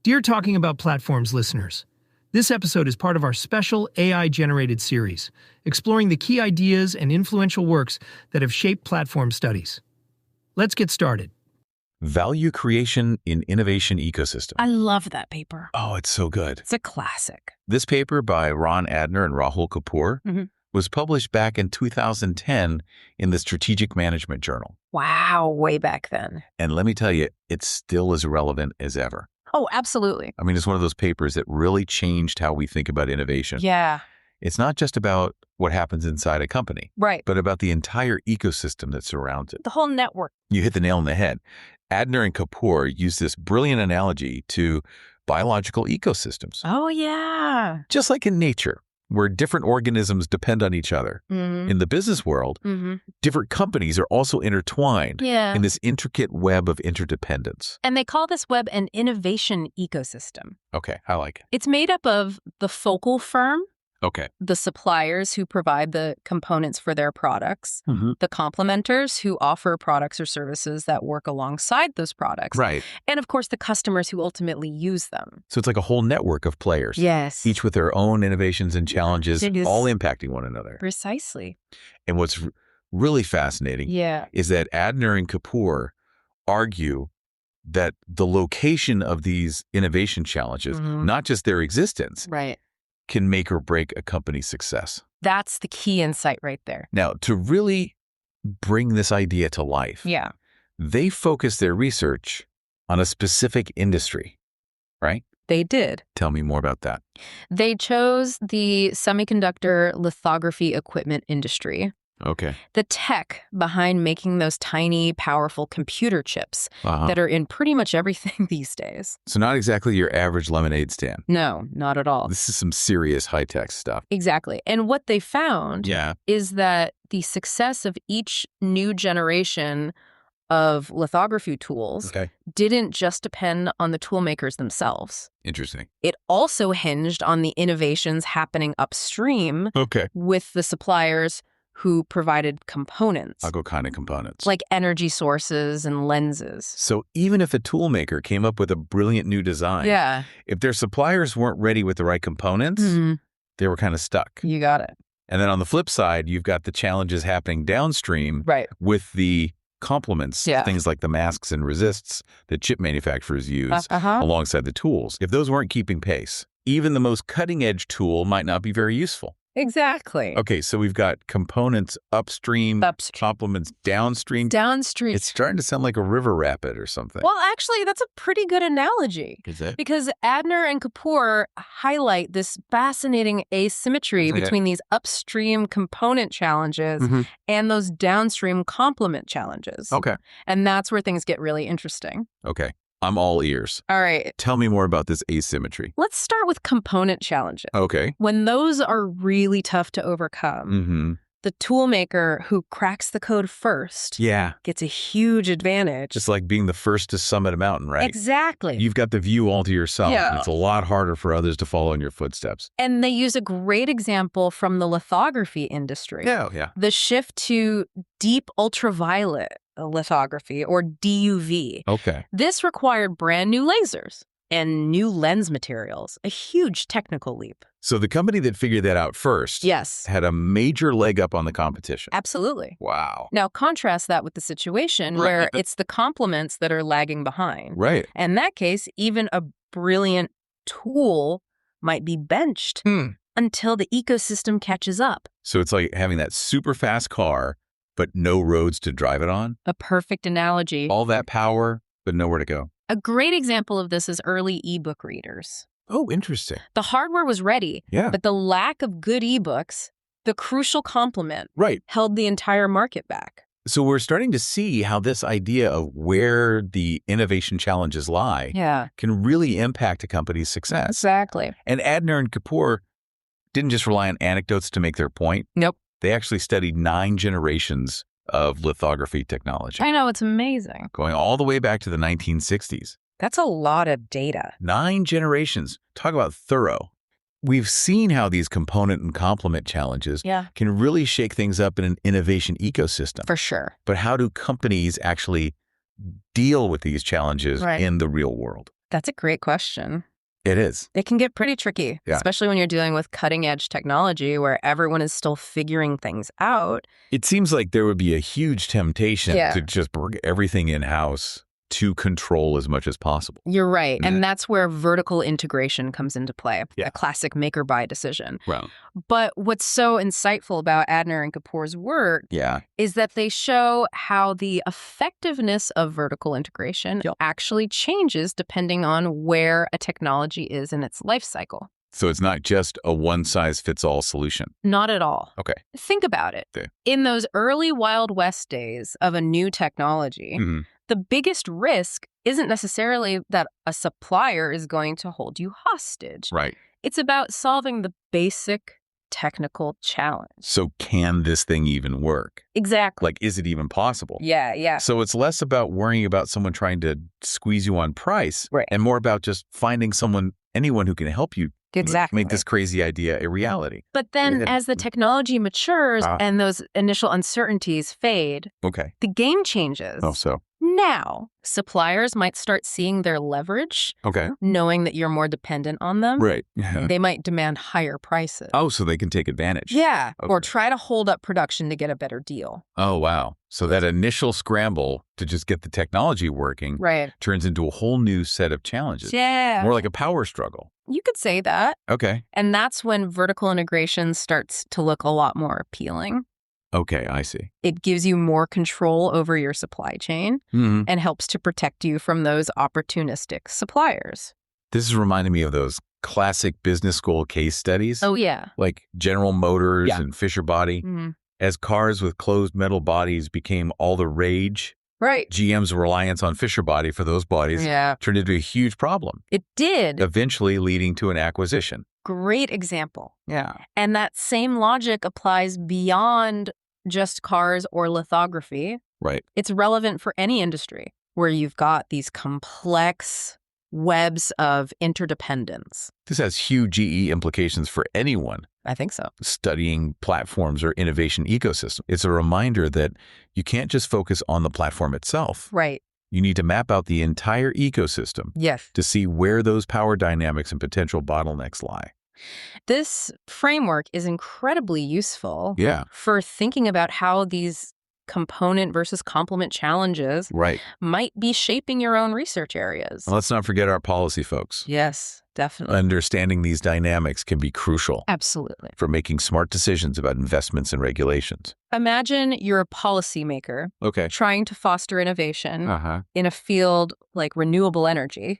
Dear Talking About Platforms listeners, this episode is part of our special AI-generated series, exploring the key ideas and influential works that have shaped platform studies. Let's get started. Value creation in innovation ecosystem. I love that paper. Oh, it's so good. It's a classic. This paper by Adner and Rahul Kapoor was published back in 2010 in the Strategic Management Journal. Wow, way back then. And let me tell you, it's still as relevant as ever. Oh, absolutely. I mean, it's one of those papers that really changed how we think about innovation. Yeah. It's not just about what happens inside a company, Right. but about the entire ecosystem that surrounds it. The whole network. You hit the nail on the head. Adner and Kapoor use this brilliant analogy to biological ecosystems. Oh, yeah. Just like in nature, where different organisms depend on each other. In the business world, different companies are also intertwined in this intricate web of interdependence. And they call this web an innovation ecosystem. Okay, I like it. It's made up of the focal firm, Okay. the suppliers who provide the components for their products, the complementers who offer products or services that work alongside those products, Right. and of course the customers who ultimately use them. So it's like a whole network of players. Yes. Each with their own innovations and challenges, Yes. all impacting one another. Precisely. And what's really fascinating is that Adner and Kapoor argue that the location of these innovation challenges, not just their existence, Right. can make or break a company's success. That's the key insight right there. Now, to really bring this idea to life, Yeah. they focus their research on a specific industry, right? They did. Tell me more about that. They chose the semiconductor lithography equipment industry, Okay. the tech behind making those tiny, powerful computer chips that are in pretty much everything these days. So not exactly your average lemonade stand. No, not at all. This is some serious high-tech stuff. Exactly. And what they found Yeah. is that the success of each new generation of lithography tools Okay. didn't just depend on the tool makers themselves. Interesting. It also hinged on the innovations happening upstream Okay. with the suppliers who provided components, What kind of components? like energy sources and lenses. So even if a tool maker came up with a brilliant new design, Yeah, if their suppliers weren't ready with the right components, they were kind of stuck. you got it. And then on the flip side, you've got the challenges happening downstream Right. with the complements, things like the masks and resists that chip manufacturers use alongside the tools. If those weren't keeping pace, even the most cutting-edge tool might not be very useful. Exactly. Okay, so we've got components upstream, complements downstream. Downstream. It's starting to sound like a river rapid or something. Well, actually, that's a pretty good analogy. Is it? Because Adner and Kapoor highlight this fascinating asymmetry between these upstream component challenges and those downstream complement challenges. Okay. And that's where things get really interesting. Okay. I'm all ears. All right. Tell me more about this asymmetry. Let's start with component challenges. Okay. When those are really tough to overcome, the tool maker who cracks the code first gets a huge advantage. Just like being the first to summit a mountain, right? Exactly. You've got the view all to yourself. Yeah. And it's a lot harder for others to follow in your footsteps. And they use a great example from the lithography industry. Yeah. The shift to deep ultraviolet lithography, or DUV. Okay. This required brand new lasers and new lens materials, a huge technical leap. So the company that figured that out first had a major leg up on the competition. Absolutely. Wow. Now, contrast that with the situation where it's the complements that are lagging behind. Right. In that case, even a brilliant tool might be benched until the ecosystem catches up. So it's like having that super fast car, but no roads to drive it on. A perfect analogy. All that power, but nowhere to go. A great example of this is early ebook readers. Oh, interesting. The hardware was ready, but the lack of good ebooks, the crucial complement, held the entire market back. So we're starting to see how this idea of where the innovation challenges lie can really impact a company's success. Exactly. And Adner and Kapoor didn't just rely on anecdotes to make their point. Nope. They actually studied 9 generations of lithography technology. I know, it's amazing. Going all the way back to the 1960s. That's a lot of data. 9 generations. Talk about thorough. We've seen how these component and complement challenges can really shake things up in an innovation ecosystem. For sure. But how do companies actually deal with these challenges in the real world? That's a great question. It is. It can get pretty tricky, especially when you're dealing with cutting-edge technology where everyone is still figuring things out. It seems like there would be a huge temptation to just bring everything in-house to control as much as possible. You're right. And that's where vertical integration comes into play, a classic make-or-buy decision. Right. But what's so insightful about Adner and Kapoor's work is that they show how the effectiveness of vertical integration actually changes depending on where a technology is in its life cycle. So it's not just a one-size-fits-all solution. Not at all. Okay. Think about it. Yeah. In those early Wild West days of a new technology, the biggest risk isn't necessarily that a supplier is going to hold you hostage. Right. It's about solving the basic technical challenge. So can this thing even work? Exactly. Like, is it even possible? Yeah. So it's less about worrying about someone trying to squeeze you on price and more about just finding anyone who can help you make this crazy idea a reality. But then as the technology matures and those initial uncertainties fade, the game changes. Oh, so? Now, suppliers might start seeing their leverage, knowing that you're more dependent on them. Right. They might demand higher prices. Oh, so they can take advantage. Yeah, or try to hold up production to get a better deal. Oh, wow. So that initial scramble to just get the technology working turns into a whole new set of challenges. Yeah. More like a power struggle. You could say that. Okay. And that's when vertical integration starts to look a lot more appealing. Okay, I see. It gives you more control over your supply chain and helps to protect you from those opportunistic suppliers. This is reminding me of those classic business school case studies. Oh, yeah. Like General Motors and Fisher Body. As cars with closed metal bodies became all the rage, GM's reliance on Fisher Body for those bodies turned into a huge problem. It did. Eventually leading to an acquisition. Great example. Yeah. And that same logic applies beyond just cars or lithography. Right. It's relevant for any industry where you've got these complex webs of interdependence. This has huge GE implications for anyone. I think so. Studying platforms or innovation ecosystem. It's a reminder that you can't just focus on the platform itself. Right. You need to map out the entire ecosystem to see where those power dynamics and potential bottlenecks lie. This framework is incredibly useful for thinking about how these component versus complement challenges might be shaping your own research areas. Well, let's not forget our policy folks. Yes, definitely. Understanding these dynamics can be crucial. Absolutely. For making smart decisions about investments and regulations. Imagine you're a policymaker trying to foster innovation in a field like renewable energy.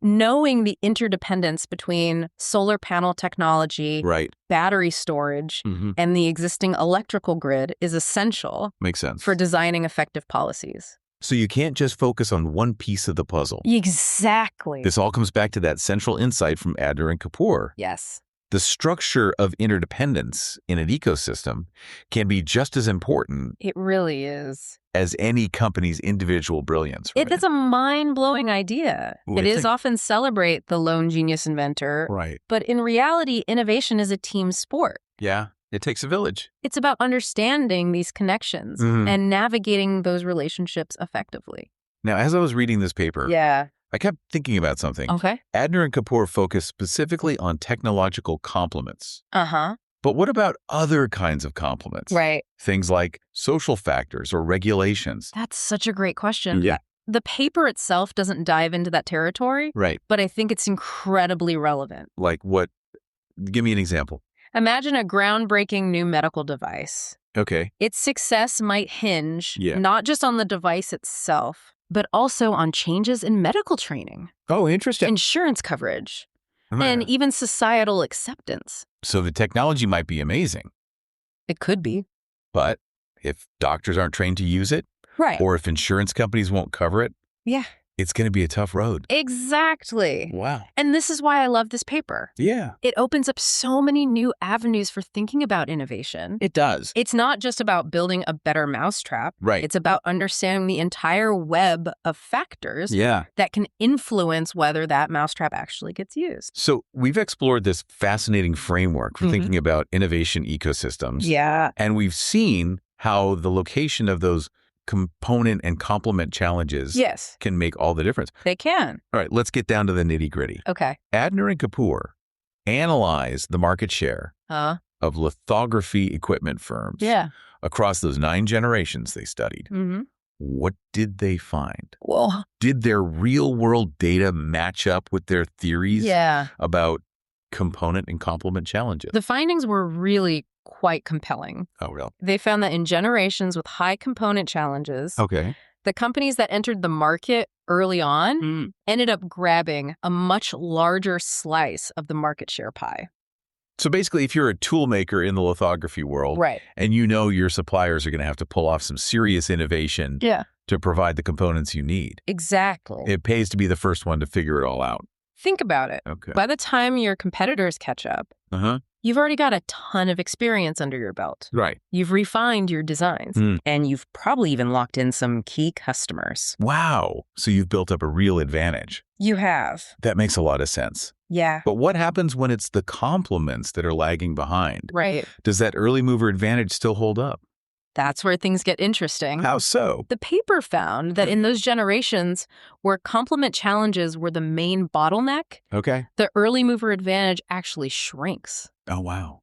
Knowing the interdependence between solar panel technology, battery storage, and the existing electrical grid is essential. Makes sense. For designing effective policies. So you can't just focus on one piece of the puzzle. Exactly. This all comes back to that central insight from Adner and Kapoor. Yes. The structure of interdependence in an ecosystem can be just as important. It really is. As any company's individual brilliance. It is a mind-blowing idea. It is often celebrate the lone genius inventor. But in reality, innovation is a team sport. Yeah. It takes a village. It's about understanding these connections and navigating those relationships effectively. Now, as I was reading this paper, I kept thinking about something. Adner and Kapoor focus specifically on technological complements. But what about other kinds of complements? Things like social factors or regulations. That's such a great question. The paper itself doesn't dive into that territory. But I think it's incredibly relevant. Like what? Give me an example. Imagine a groundbreaking new medical device. Its success might hinge not just on the device itself, but also on changes in medical training. Oh, interesting. Insurance coverage, and even societal acceptance. So the technology might be amazing. It could be. But if doctors aren't trained to use it, or if insurance companies won't cover it, it's going to be a tough road. Exactly. Wow. And this is why I love this paper. It opens up so many new avenues for thinking about innovation. It does. It's not just about building a better mousetrap. It's about understanding the entire web of factors that can influence whether that mousetrap actually gets used. So we've explored this fascinating framework for thinking about innovation ecosystems. And we've seen how the location of those component and complement challenges can make all the difference. They can. All right, let's get down to the nitty-gritty. Okay. Adner and Kapoor analyzed the market share of lithography equipment firms across those 9 generations they studied. Mm-hmm. What did they find? Well, did their real-world data match up with their theories about component and complement challenges? The findings were really quite compelling. Oh, really? They found that in generations with high component challenges, the companies that entered the market early on ended up grabbing a much larger slice of the market share pie. So basically, if you're a tool maker in the lithography world, and you know your suppliers are going to have to pull off some serious innovation to provide the components you need. Exactly. It pays to be the first one to figure it all out. Think about it. Okay. By the time your competitors catch up, you've already got a ton of experience under your belt. Right. You've refined your designs, and you've probably even locked in some key customers. Wow. So you've built up a real advantage. You have. That makes a lot of sense. Yeah. But what happens when it's the complements that are lagging behind? Right. Does that early mover advantage still hold up? That's where things get interesting. How so? The paper found that in those generations where complement challenges were the main bottleneck, the early mover advantage actually shrinks. Oh, wow.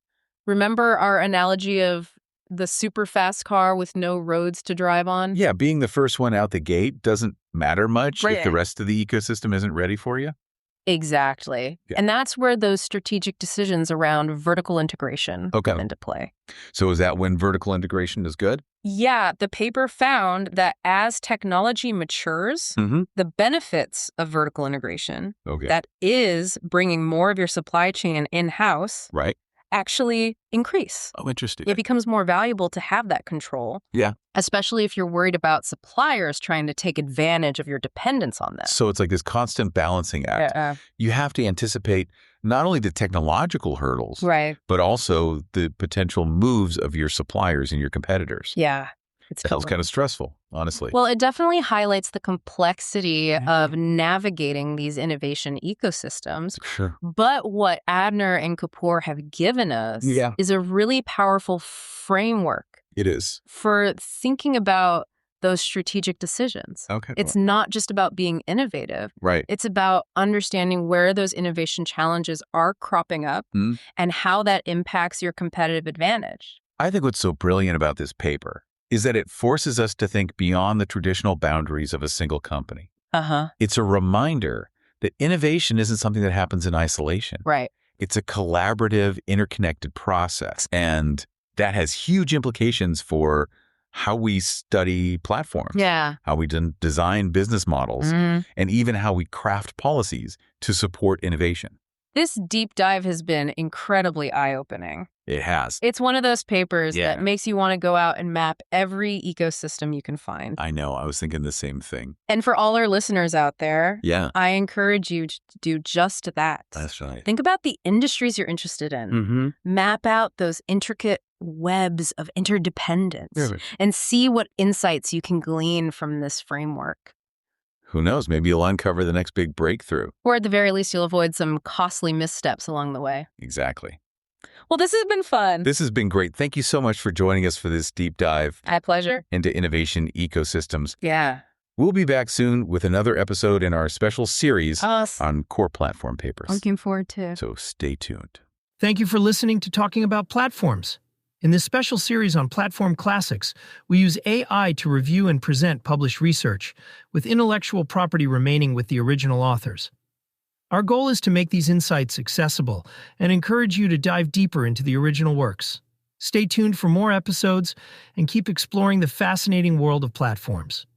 Remember our analogy of the super fast car with no roads to drive on? Yeah, being the first one out the gate doesn't matter much if the rest of the ecosystem isn't ready for you? Exactly. Yeah. And that's where those strategic decisions around vertical integration come into play. So is that when vertical integration is good? Yeah. The paper found that as technology matures, the benefits of vertical integration, that is bringing more of your supply chain in-house, actually increase. Oh, interesting. It becomes more valuable to have that control. Yeah. Especially if you're worried about suppliers trying to take advantage of your dependence on them. So it's like this constant balancing act. You have to anticipate not only the technological hurdles, but also the potential moves of your suppliers and your competitors. Yeah. That was kind of stressful, honestly. Well, it definitely highlights the complexity of navigating these innovation ecosystems. Sure. But what Adner and Kapoor have given us is a really powerful framework. It is. For thinking about those strategic decisions. Okay. It's not just about being innovative. Right. It's about understanding where those innovation challenges are cropping up and how that impacts your competitive advantage. I think what's so brilliant about this paper is that it forces us to think beyond the traditional boundaries of a single company. It's a reminder that innovation isn't something that happens in isolation. Right. It's a collaborative, interconnected process. And that has huge implications for how we study platforms, how we design business models, and even how we craft policies to support innovation. This deep dive has been incredibly eye-opening. It has. It's one of those papers that makes you want to go out and map every ecosystem you can find. I know. I was thinking the same thing. And for all our listeners out there, I encourage you to do just that. That's right. Think about the industries you're interested in. Map out those intricate webs of interdependence and see what insights you can glean from this framework. Who knows? Maybe you'll uncover the next big breakthrough. Or at the very least, you'll avoid some costly missteps along the way. Exactly. Well, this has been fun. This has been great. Thank you so much for joining us for this deep dive. My pleasure. Into innovation ecosystems. Yeah. We'll be back soon with another episode in our special series on core platform papers. Looking forward to it. So stay tuned. Thank you for listening to Talking About Platforms. In this special series on platform classics, we use AI to review and present published research, with intellectual property remaining with the original authors. Our goal is to make these insights accessible and encourage you to dive deeper into the original works. Stay tuned for more episodes and keep exploring the fascinating world of platforms.